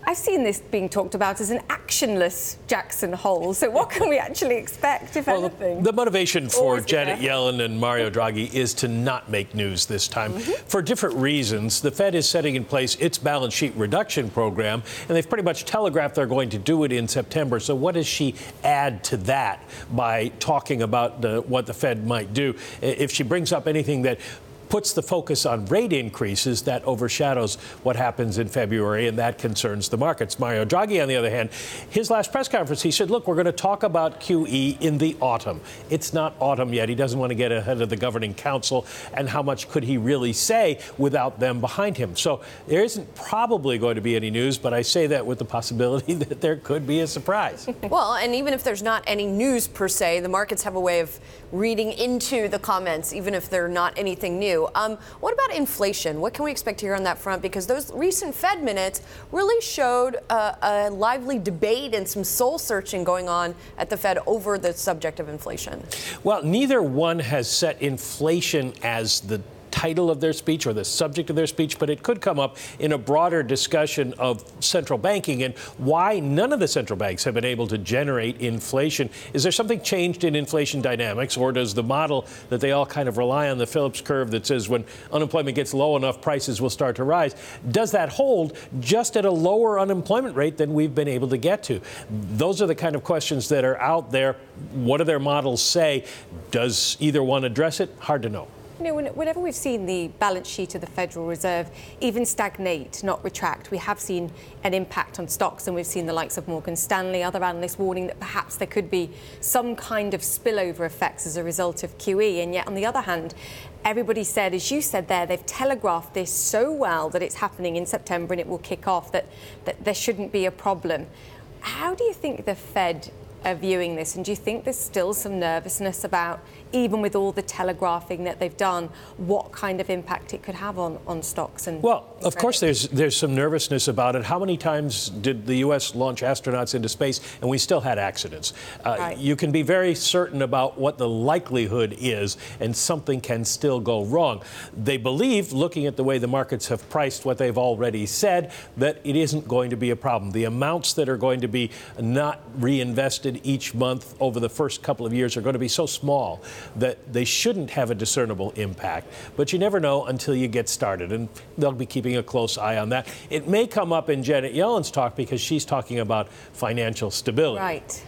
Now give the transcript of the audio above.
I've seen this being talked about as an actionless Jackson Hole. So what can we actually expect, if anything? The motivation for Janet Yellen and Mario Draghi is to not make news this time for different reasons. The Fed is setting in place its balance sheet reduction program, and they've pretty much telegraphed they're going to do it in September. So what does she add to that by talking about what the Fed might do? If she brings up anything that puts the focus on rate increases, that overshadows what happens in February, and that concerns the markets. Mario Draghi, on the other hand, his last press conference, he said, look, we're going to talk about QE in the autumn. It's not autumn yet. He doesn't want to get ahead of the governing council, and how much could he really say without them behind him? So there isn't probably going to be any news, but I say that with the possibility that there could be a surprise. Well, and even if there's not any news per se, the markets have a way of reading into the comments, even if they're not anything new. What about inflation? What can we expect here on that front? Because those recent Fed minutes really showed a lively debate and some soul searching going on at the Fed over the subject of inflation. Well, neither one has set inflation as the title of their speech or the subject of their speech, but it could come up in a broader discussion of central banking and why none of the central banks have been able to generate inflation. Is there something changed in inflation dynamics, or does the model that they all kind of rely on, the Phillips curve that says when unemployment gets low enough, prices will start to rise, does that hold just at a lower unemployment rate than we've been able to get to? Those are the kind of questions that are out there. What do their models say? Does either one address it? Hard to know. You know, whenever we've seen the balance sheet of the Federal Reserve even stagnate, not retract, we have seen an impact on stocks, and we've seen the likes of Morgan Stanley, other analysts warning that perhaps there could be some kind of spillover effects as a result of QE. And yet, on the other hand, everybody said, as you said there, they've telegraphed this so well that it's happening in September and it will kick off, that there shouldn't be a problem. How do you think the Fed are viewing this, and do you think there's still some nervousness about, even with all the telegraphing that they've done, what kind of impact it could have on stocks? And well, of course there's some nervousness about it. How many times did the U.S. launch astronauts into space and we still had accidents? Right. You can be very certain about what the likelihood is, and something can still go wrong. They believe, looking at the way the markets have priced what they've already said, that it isn't going to be a problem. The amounts that are going to be not reinvested each month over the first couple of years are going to be so small that they shouldn't have a discernible impact. But you never know until you get started, and they'll be keeping a close eye on that. It may come up in Janet Yellen's talk because she's talking about financial stability. Right.